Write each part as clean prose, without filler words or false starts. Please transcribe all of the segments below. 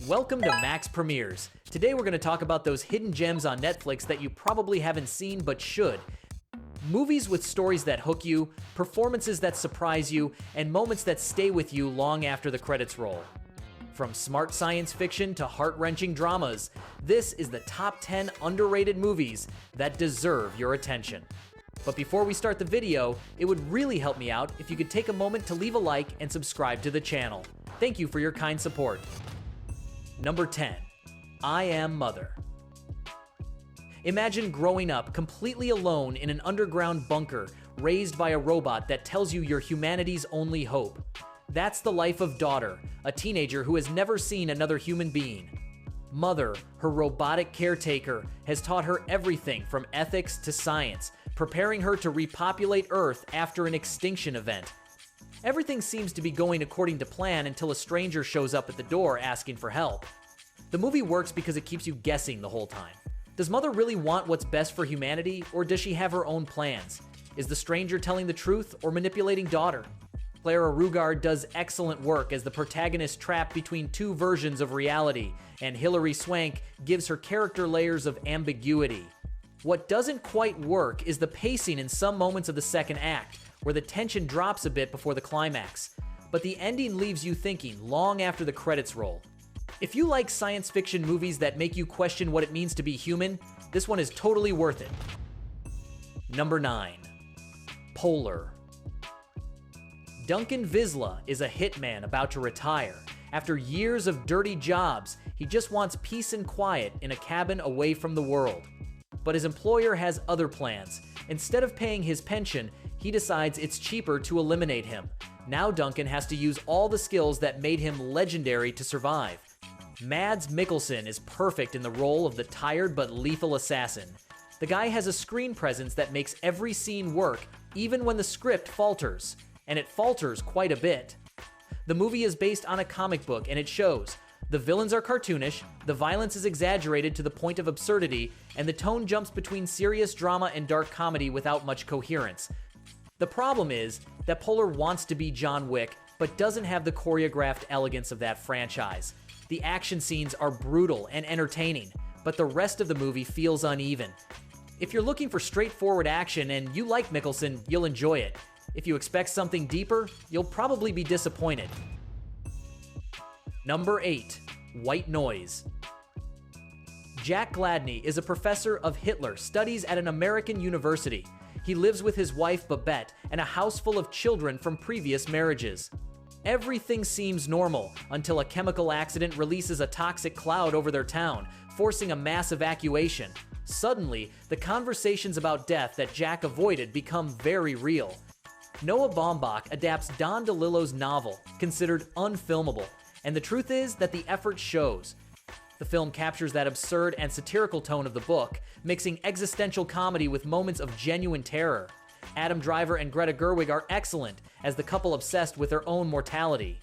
Welcome to Max Premieres. Today we're going to talk about those hidden gems on Netflix that you probably haven't seen but should. Movies with stories that hook you, performances that surprise you, and moments that stay with you long after the credits roll. From smart science fiction to heart-wrenching dramas, this is the top 10 underrated movies that deserve your attention. But before we start the video, it would really help me out if you could take a moment to leave a like and subscribe to the channel. Thank you for your kind support. Number 10. I Am Mother. Imagine growing up completely alone in an underground bunker raised by a robot that tells you you're humanity's only hope. That's the life of Daughter, a teenager who has never seen another human being. Mother, her robotic caretaker, has taught her everything from ethics to science, preparing her to repopulate Earth after an extinction event. Everything seems to be going according to plan until a stranger shows up at the door asking for help. The movie works because it keeps you guessing the whole time. Does Mother really want what's best for humanity, or does she have her own plans? Is the stranger telling the truth or manipulating Daughter? Clara Rugaard does excellent work as the protagonist trapped between two versions of reality, and Hilary Swank gives her character layers of ambiguity. What doesn't quite work is the pacing in some moments of the second act, where the tension drops a bit before the climax. But the ending leaves you thinking long after the credits roll. If you like science fiction movies that make you question what it means to be human, this one is totally worth it. Number 9. Polar. Duncan Visla is a hitman about to retire. After years of dirty jobs, he just wants peace and quiet in a cabin away from the world. But his employer has other plans. Instead of paying his pension, he decides it's cheaper to eliminate him. Now Duncan has to use all the skills that made him legendary to survive. Mads Mikkelsen is perfect in the role of the tired but lethal assassin. The guy has a screen presence that makes every scene work, even when the script falters. And it falters quite a bit. The movie is based on a comic book, and it shows. The villains are cartoonish, the violence is exaggerated to the point of absurdity, and the tone jumps between serious drama and dark comedy without much coherence. The problem is that Polar wants to be John Wick, but doesn't have the choreographed elegance of that franchise. The action scenes are brutal and entertaining, but the rest of the movie feels uneven. If you're looking for straightforward action and you like Mikkelsen, you'll enjoy it. If you expect something deeper, you'll probably be disappointed. Number 8. White Noise. Jack Gladney is a professor of Hitler studies at an American university. He lives with his wife Babette and a house full of children from previous marriages. Everything seems normal until a chemical accident releases a toxic cloud over their town, forcing a mass evacuation. Suddenly, the conversations about death that Jack avoided become very real. Noah Baumbach adapts Don DeLillo's novel, considered unfilmable, and the truth is that the effort shows. The film captures that absurd and satirical tone of the book, mixing existential comedy with moments of genuine terror. Adam Driver and Greta Gerwig are excellent as the couple obsessed with their own mortality.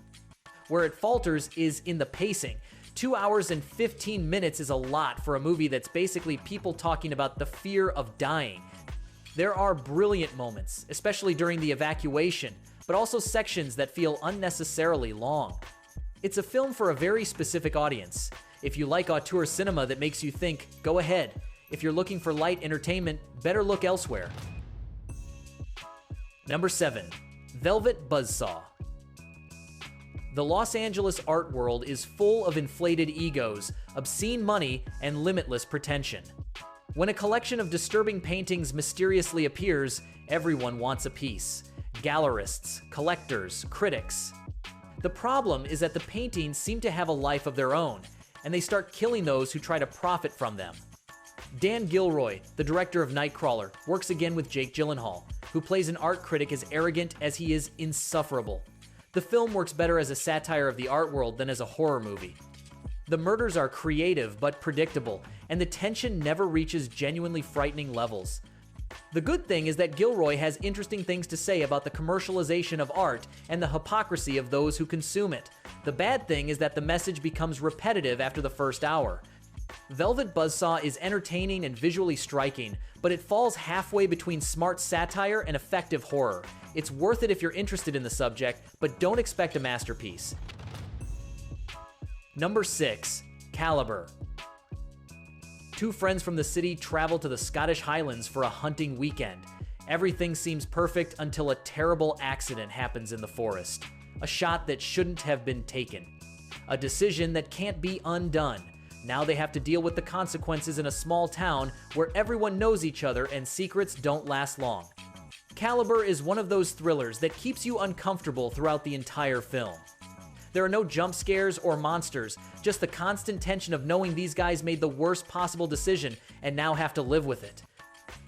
Where it falters is in the pacing. 2 hours and 15 minutes is a lot for a movie that's basically people talking about the fear of dying. There are brilliant moments, especially during the evacuation, but also sections that feel unnecessarily long. It's a film for a very specific audience. If you like auteur cinema that makes you think, go ahead. If you're looking for light entertainment, better look elsewhere. Number 7. Velvet Buzzsaw. The Los Angeles art world is full of inflated egos, obscene money, and limitless pretension. When a collection of disturbing paintings mysteriously appears, everyone wants a piece. Gallerists, collectors, critics. The problem is that the paintings seem to have a life of their own, and they start killing those who try to profit from them. Dan Gilroy, the director of Nightcrawler, works again with Jake Gyllenhaal, who plays an art critic as arrogant as he is insufferable. The film works better as a satire of the art world than as a horror movie. The murders are creative but predictable, and the tension never reaches genuinely frightening levels. The good thing is that Gilroy has interesting things to say about the commercialization of art and the hypocrisy of those who consume it. The bad thing is that the message becomes repetitive after the first hour. Velvet Buzzsaw is entertaining and visually striking, but it falls halfway between smart satire and effective horror. It's worth it if you're interested in the subject, but don't expect a masterpiece. Number 6. Calibre. Two friends from the city travel to the Scottish Highlands for a hunting weekend. Everything seems perfect until a terrible accident happens in the forest. A shot that shouldn't have been taken. A decision that can't be undone. Now they have to deal with the consequences in a small town where everyone knows each other and secrets don't last long. Calibre is one of those thrillers that keeps you uncomfortable throughout the entire film. There are no jump scares or monsters, just the constant tension of knowing these guys made the worst possible decision and now have to live with it.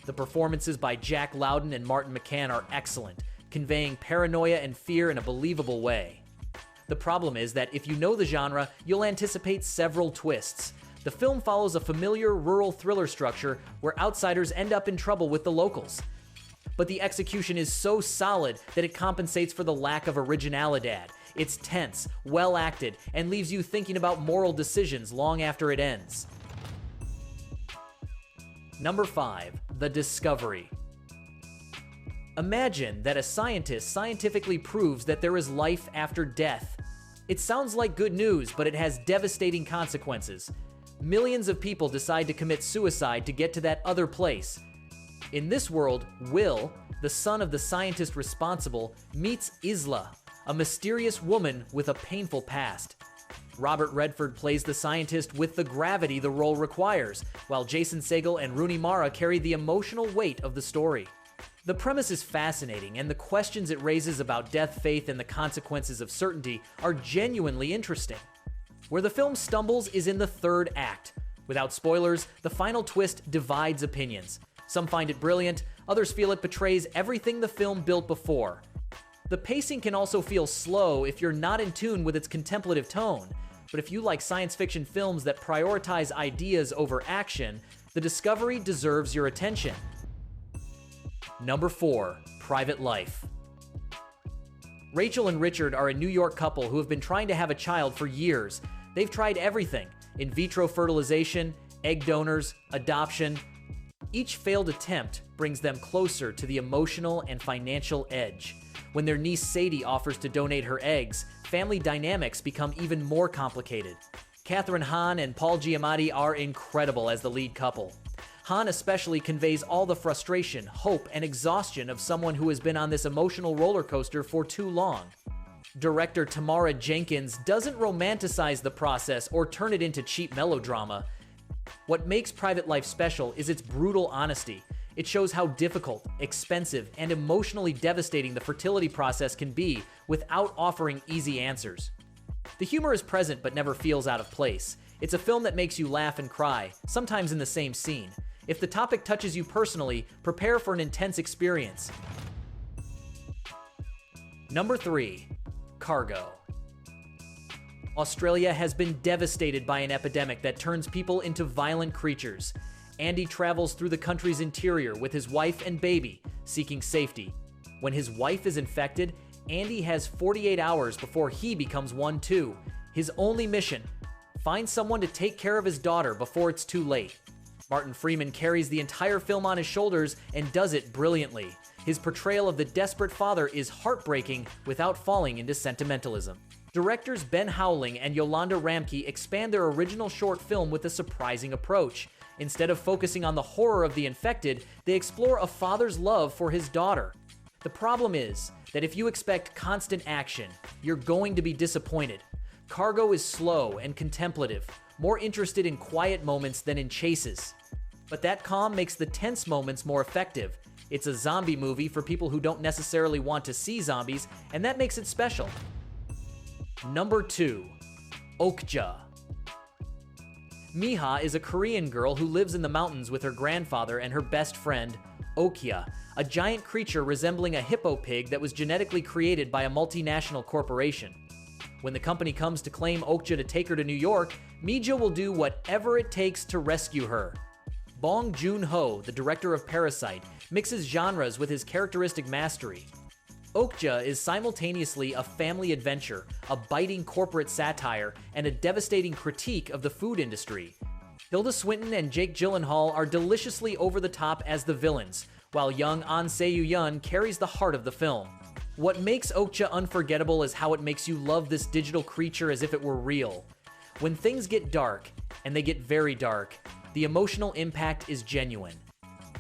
The performances by Jack Lowden and Martin McCann are excellent, conveying paranoia and fear in a believable way. The problem is that if you know the genre, you'll anticipate several twists. The film follows a familiar rural thriller structure where outsiders end up in trouble with the locals. But the execution is so solid that it compensates for the lack of originality. It's tense, well acted, and leaves you thinking about moral decisions long after it ends. Number 5. The Discovery. Imagine that a scientist scientifically proves that there is life after death. It sounds like good news, but it has devastating consequences. Millions of people decide to commit suicide to get to that other place. In this world, Will, the son of the scientist responsible, meets Isla, a mysterious woman with a painful past. Robert Redford plays the scientist with the gravity the role requires, while Jason Segel and Rooney Mara carry the emotional weight of the story. The premise is fascinating, and the questions it raises about death, faith, and the consequences of certainty are genuinely interesting. Where the film stumbles is in the third act. Without spoilers, the final twist divides opinions. Some find it brilliant, others feel it betrays everything the film built before. The pacing can also feel slow if you're not in tune with its contemplative tone, but if you like science fiction films that prioritize ideas over action, The Discovery deserves your attention. Number 4. Private Life. Rachel and Richard are a New York couple who have been trying to have a child for years. They've tried everything: in vitro fertilization, egg donors, adoption. Each failed attempt brings them closer to the emotional and financial edge. When their niece Sadie offers to donate her eggs, family dynamics become even more complicated. Kathryn Hahn and Paul Giamatti are incredible as the lead couple. Hahn especially conveys all the frustration, hope, and exhaustion of someone who has been on this emotional roller coaster for too long. Director Tamara Jenkins doesn't romanticize the process or turn it into cheap melodrama. What makes Private Life special is its brutal honesty. It shows how difficult, expensive, and emotionally devastating the fertility process can be without offering easy answers. The humor is present but never feels out of place. It's a film that makes you laugh and cry, sometimes in the same scene. If the topic touches you personally, prepare for an intense experience. Number 3. Cargo. Australia has been devastated by an epidemic that turns people into violent creatures. Andy travels through the country's interior with his wife and baby, seeking safety. When his wife is infected, Andy has 48 hours before he becomes one too. His only mission: find someone to take care of his daughter before it's too late. Martin Freeman carries the entire film on his shoulders and does it brilliantly. His portrayal of the desperate father is heartbreaking without falling into sentimentalism. Directors Ben Howling and Yolanda Ramke expand their original short film with a surprising approach. Instead of focusing on the horror of the infected, they explore a father's love for his daughter. The problem is that if you expect constant action, you're going to be disappointed. Cargo is slow and contemplative, more interested in quiet moments than in chases. But that calm makes the tense moments more effective. It's a zombie movie for people who don't necessarily want to see zombies, and that makes it special. Number 2. Okja. Miha is a Korean girl who lives in the mountains with her grandfather and her best friend, Okja, a giant creature resembling a hippo pig that was genetically created by a multinational corporation. When the company comes to claim Okja to take her to New York, Mija will do whatever it takes to rescue her. Bong Joon-ho, the director of Parasite, mixes genres with his characteristic mastery. Okja is simultaneously a family adventure, a biting corporate satire, and a devastating critique of the food industry. Tilda Swinton and Jake Gyllenhaal are deliciously over the top as the villains, while young An Se-Yun carries the heart of the film. What makes Okja unforgettable is how it makes you love this digital creature as if it were real. When things get dark, and they get very dark, the emotional impact is genuine.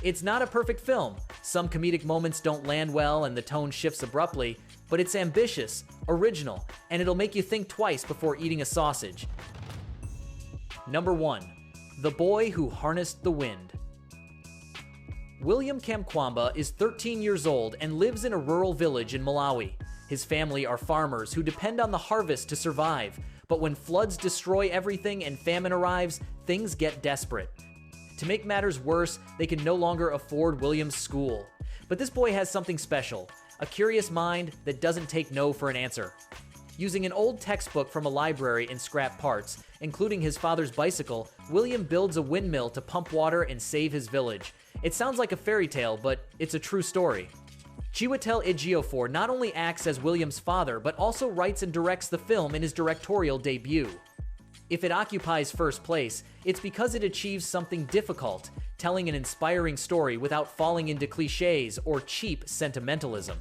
It's not a perfect film. Some comedic moments don't land well and the tone shifts abruptly, but it's ambitious, original, and it'll make you think twice before eating a sausage. Number 1. The Boy Who Harnessed the Wind. William Kamkwamba is 13 years old and lives in a rural village in Malawi. His family are farmers who depend on the harvest to survive, but when floods destroy everything and famine arrives, things get desperate. To make matters worse, they can no longer afford William's school. But this boy has something special, a curious mind that doesn't take no for an answer. Using an old textbook from a library and scrap parts, including his father's bicycle, William builds a windmill to pump water and save his village. It sounds like a fairy tale, but it's a true story. Chiwetel Ejiofor not only acts as William's father, but also writes and directs the film in his directorial debut. If it occupies first place, it's because it achieves something difficult, telling an inspiring story without falling into cliches or cheap sentimentalism.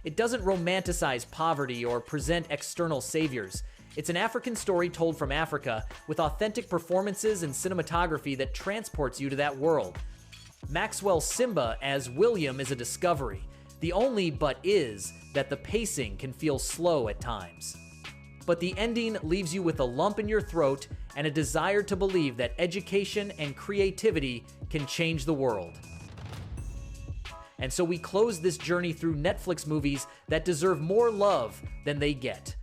It doesn't romanticize poverty or present external saviors. It's an African story told from Africa, with authentic performances and cinematography that transports you to that world. Maxwell Simba as William is a discovery. The only but is that the pacing can feel slow at times. But the ending leaves you with a lump in your throat and a desire to believe that education and creativity can change the world. And so we close this journey through Netflix movies that deserve more love than they get.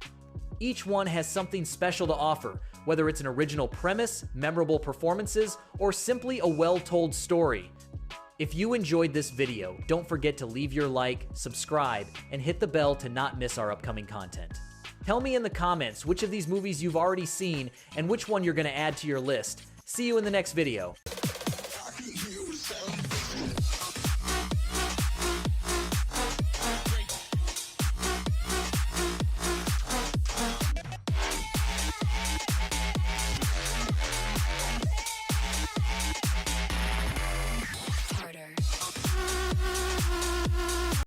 Each one has something special to offer, whether it's an original premise, memorable performances, or simply a well-told story. If you enjoyed this video, don't forget to leave your like, subscribe, and hit the bell to not miss our upcoming content. Tell me in the comments which of these movies you've already seen and which one you're going to add to your list. See you in the next video.